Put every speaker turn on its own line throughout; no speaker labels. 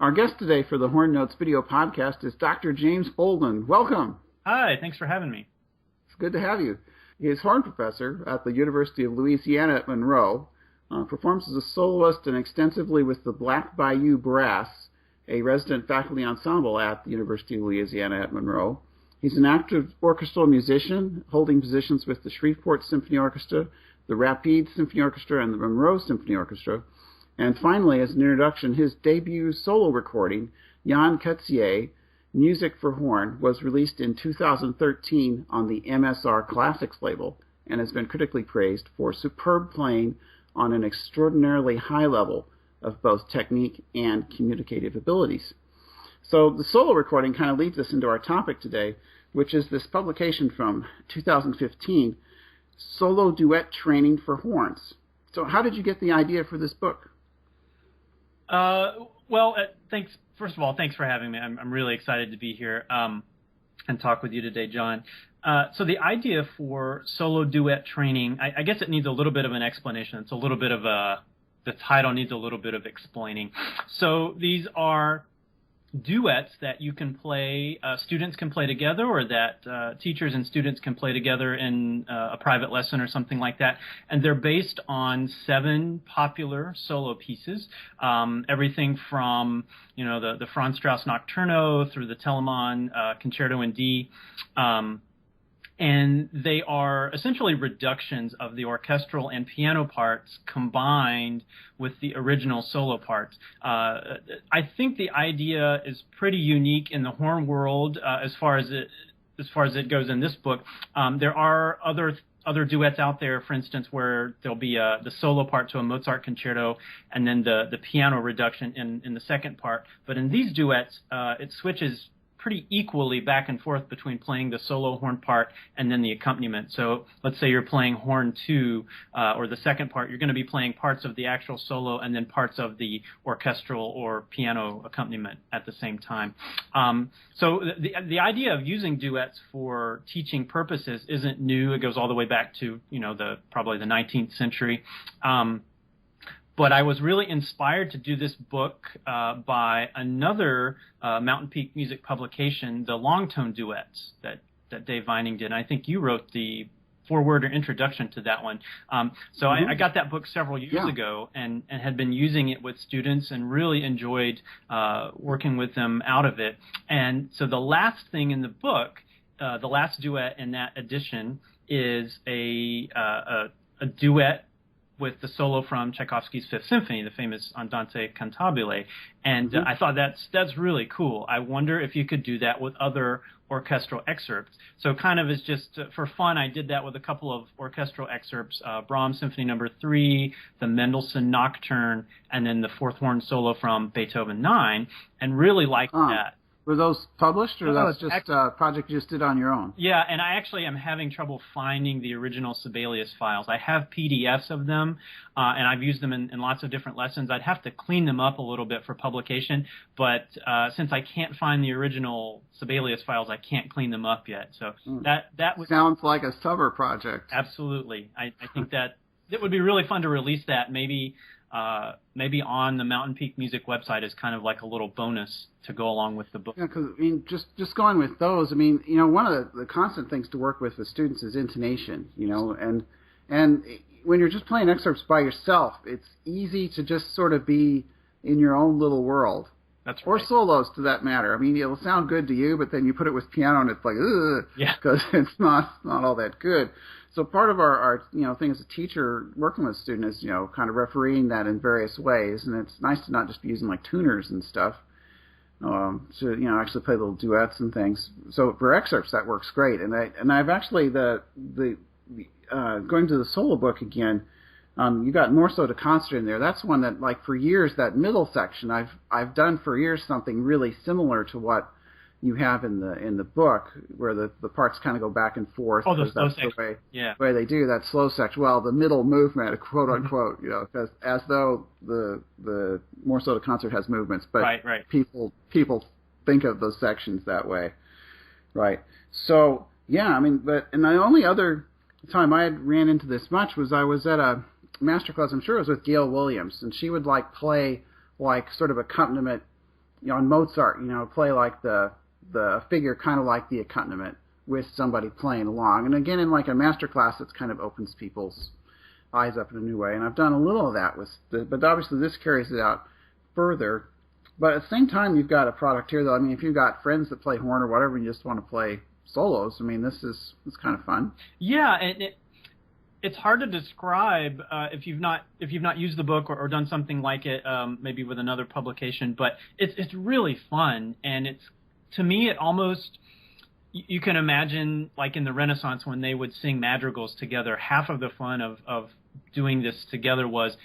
Our guest today for the Horn Notes video podcast is Dr. James Boldin. Welcome.
Hi, thanks for having me.
It's good to have you. He is horn professor at the University of Louisiana at Monroe, performs as a soloist and extensively with the Black Bayou Brass, a resident faculty ensemble at the University of Louisiana at Monroe. He's an active orchestral musician, holding positions with the Shreveport Symphony Orchestra, the Rapide Symphony Orchestra, and the Monroe Symphony Orchestra. And finally, as an introduction, his debut solo recording, Jan Coetzee, Music for Horn, was released in 2013 on the MSR Classics label and has been critically praised for superb playing on an extraordinarily high level of both technique and communicative abilities. So the solo recording kind of leads us into our topic today, which is this publication from 2015, Solo Duet Training for Horns. So how did you get the idea for this book?
Thanks. First of all, thanks for having me. I'm really excited to be here and talk with you today, John. So the idea for Solo Duet Training, I guess it needs a little bit of an explanation. It's a little bit of the title needs a little bit of explaining. So these are duets that you can play, students can play together, or that teachers and students can play together in a private lesson or something like that. And they're based on 7 popular solo pieces, everything from, the Franz Strauss Nocturno through the Telemann Concerto in D. And they are essentially reductions of the orchestral and piano parts combined with the original solo parts. I think the idea is pretty unique in the horn world as far as it goes in this book. There are other duets out there, for instance, where there'll be the solo part to a Mozart concerto and then the piano reduction in the second part. But in these duets, it switches pretty equally back and forth between playing the solo horn part and then the accompaniment. So let's say you're playing horn 2 or the second part, you're going to be playing parts of the actual solo and then parts of the orchestral or piano accompaniment at the same time. So the idea of using duets for teaching purposes isn't new. It goes all the way back to probably the 19th century. But I was really inspired to do this book by another Mountain Peak music publication, the Longtone Duets that Dave Vining did. And I think you wrote the foreword or introduction to that one. So I got that book several years ago and had been using it with students and really enjoyed working with them out of it. And so the last thing in the book, the last duet in that edition, is a duet with the solo from Tchaikovsky's Fifth Symphony, the famous Andante Cantabile. And I thought that's really cool. I wonder if you could do that with other orchestral excerpts. So kind of as just for fun, I did that with a couple of orchestral excerpts, Brahms Symphony No. 3, the Mendelssohn Nocturne, and then the fourth horn solo from Beethoven 9, and really liked that.
Were those published, or that's just a project you just did on your own?
Yeah, and I actually am having trouble finding the original Sibelius files. I have PDFs of them, and I've used them in lots of different lessons. I'd have to clean them up a little bit for publication, but since I can't find the original Sibelius files, I can't clean them up yet. So that would
sounds like a summer project.
Absolutely. I think that it would be really fun to release that maybe on the Mountain Peak Music website as kind of like a little bonus to go along with the book.
Yeah, because just going with those, one of the constant things to work with students is intonation, and when you're just playing excerpts by yourself, it's easy to just sort of be in your own little world.
That's right.
Or solos, to that matter. It'll sound good to you, but then you put it with piano and it's like, ugh, because it's not all that good. So part of our thing as a teacher working with students is, kind of refereeing that in various ways. And it's nice to not just be using like tuners and stuff, to, actually play little duets and things. So for excerpts, that works great. And I've actually, going to the solo book again, you got more so to concert in there. That's one that, like, for years, that middle section, I've done for years something really similar to what you have in the book, where the parts kind of go back and forth.
Oh, the slow
section.
The
way they do that slow section. Well, the middle movement, quote unquote, because as though the more so to concert has movements, but
right.
people think of those sections that way, right? So yeah, but the only other time I had ran into this much was I was at a master class. I'm sure it was with Gail Williams, and she would play sort of accompaniment on Mozart, play like the figure kind of like the accompaniment with somebody playing along. And again, in like a master class, it kind of opens people's eyes up in a new way. And I've done a little of that but obviously this carries it out further. But at the same time, you've got a product here, though. I mean, if you've got friends that play horn or whatever, and you just want to play solos, I mean, it's kind of fun.
Yeah, and it's hard to describe if you've not used the book or done something like it, maybe with another publication. But it's really fun, and to me it almost, you can imagine like in the Renaissance when they would sing madrigals together. Half of the fun of doing this together was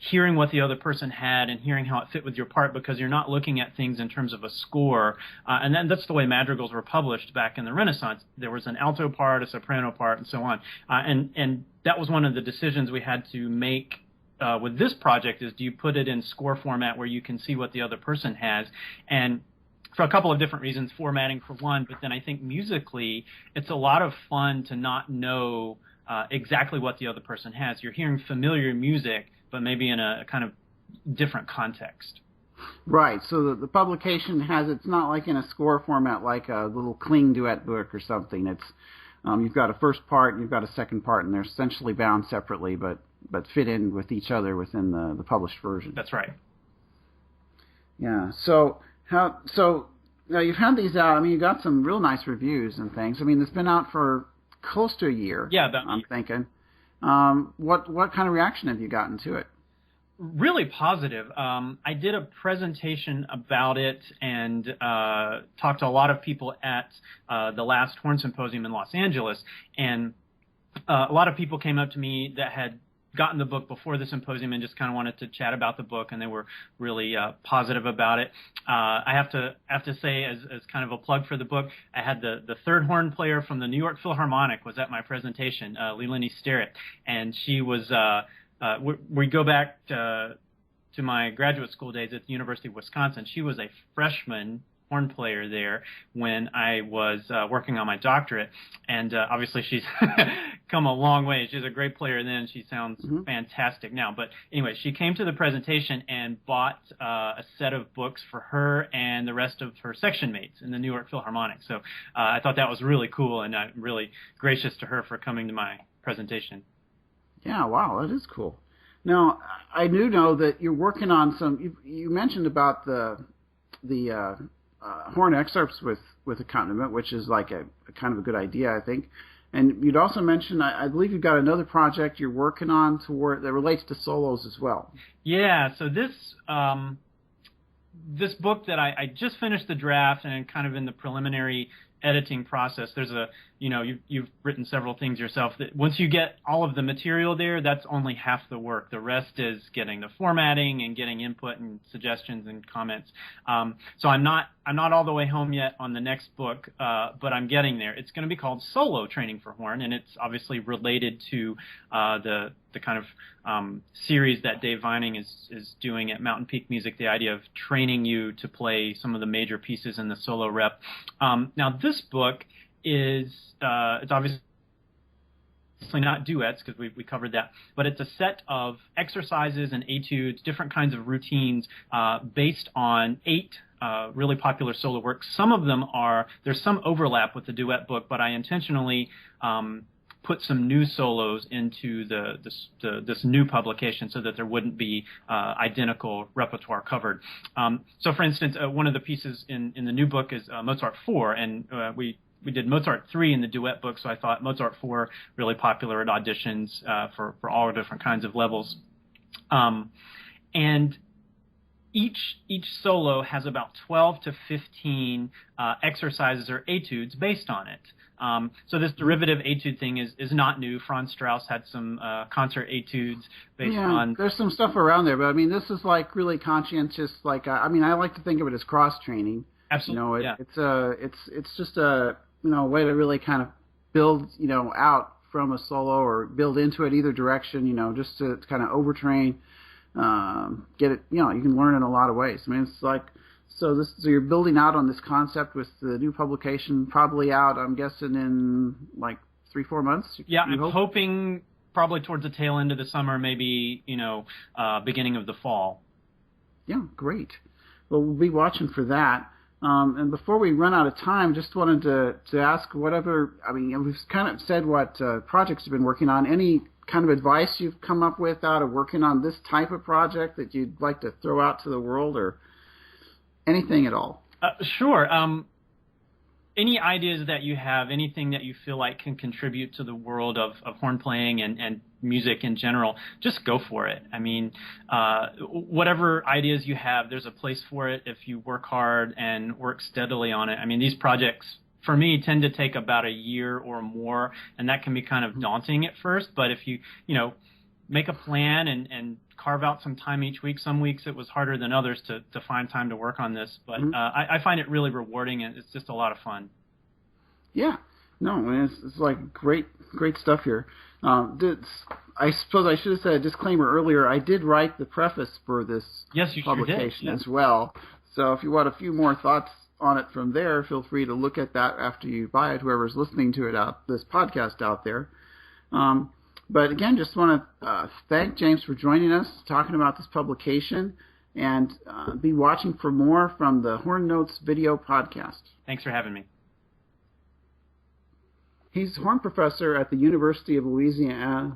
hearing what the other person had and hearing how it fit with your part, because you're not looking at things in terms of a score. And then that's the way madrigals were published back in the Renaissance. There was an alto part, a soprano part, and so on. And that was one of the decisions we had to make with this project is, do you put it in score format where you can see what the other person has? And for a couple of different reasons, formatting for one, but then I think musically it's a lot of fun to not know exactly what the other person has. You're hearing familiar music, but maybe in a kind of different context.
Right. So the publication it's not like in a score format like a little clean duet book or something. It's you've got a first part and you've got a second part, and they're essentially bound separately, but fit in with each other within the published version.
That's right.
Yeah. So now you've had these out. I mean, you got some real nice reviews and things. I mean, it's been out for close to a year.
Yeah,
I'm thinking. What kind of reaction have you gotten to it?
Really positive. I did a presentation about it and talked to a lot of people at the last Horn Symposium in Los Angeles, and a lot of people came up to me that had gotten the book before the symposium and just kind of wanted to chat about the book, and they were really positive about it. I have to say, as kind of a plug for the book, I had the third horn player from the New York Philharmonic was at my presentation, Leilani Sterrett, and she was we go back to my graduate school days at the University of Wisconsin. She was a freshman horn player there when I was working on my doctorate, and obviously she's come a long way. She's a great player then. She sounds fantastic now. But anyway, she came to the presentation and bought a set of books for her and the rest of her section mates in the New York Philharmonic. So I thought that was really cool, and I'm really gracious to her for coming to my presentation.
Yeah, wow, that is cool. Now, I do know that you're working on some. You mentioned about the horn excerpts with accompaniment, which is like a kind of a good idea, I think. And you'd also mentioned, I believe you've got another project you're working on that relates to solos as well.
Yeah, so this book that I just finished the draft and kind of in the preliminary editing process. There's you've written several things yourself that once you get all of the material there, that's only half the work. The rest is getting the formatting and getting input and suggestions and comments. So I'm not all the way home yet on the next book, but I'm getting there. It's going to be called Solo Training for Horn, and it's obviously related to the kind of series that Dave Vining is doing at Mountain Peak Music, the idea of training you to play some of the major pieces in the solo rep. Now this book is it's obviously not duets because we covered that, but it's a set of exercises and etudes, different kinds of routines based on 8 really popular solo works. Some of them there's some overlap with the duet book, but I intentionally put some new solos into this new publication so that there wouldn't be identical repertoire covered. So, for instance, one of the pieces in the new book is Mozart 4, and we did Mozart 3 in the duet book, so I thought Mozart 4 really popular at auditions for all different kinds of levels. And each solo has about 12 to 15 exercises or etudes based on it. So this derivative etude thing is not new. Franz Strauss had some concert etudes based on.
There's some stuff around there, but I mean, this is like really conscientious. Like, I mean, I like to think of it as cross training.
Absolutely.
It's just a way to really kind of build out from a solo or build into it either direction. Just to kind of overtrain, get it. You can learn in a lot of ways. I mean, it's like. So you're building out on this concept with the new publication probably out, I'm guessing, in like 3-4 months?
Yeah, I'm hoping probably towards the tail end of the summer, maybe, beginning of the fall.
Yeah, great. Well, we'll be watching for that. And before we run out of time, just wanted to ask whatever, I mean, we've kind of said what projects you've been working on. Any kind of advice you've come up with out of working on this type of project that you'd like to throw out to the world, or anything at all?
Sure. Any ideas that you have, anything that you feel like can contribute to the world of horn playing and music in general, just go for it. I mean, whatever ideas you have, there's a place for it if you work hard and work steadily on it. I mean, these projects, for me, tend to take about a year or more, and that can be kind of daunting at first. But if you make a plan and carve out some time each week. Some weeks it was harder than others to find time to work on this, but I find it really rewarding, and it's just a lot of fun.
Yeah. No, I mean, it's like great stuff here. I suppose I should have said a disclaimer earlier. I did write the preface for this publication as well. So if you want a few more thoughts on it from there, feel free to look at that after you buy it, whoever's listening to it this podcast out there. But again, just want to thank James for joining us, talking about this publication, and be watching for more from the Horn Notes video podcast.
Thanks for having me.
He's horn professor at the University of Louisiana.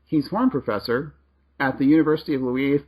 He's horn professor at the University of Louisiana.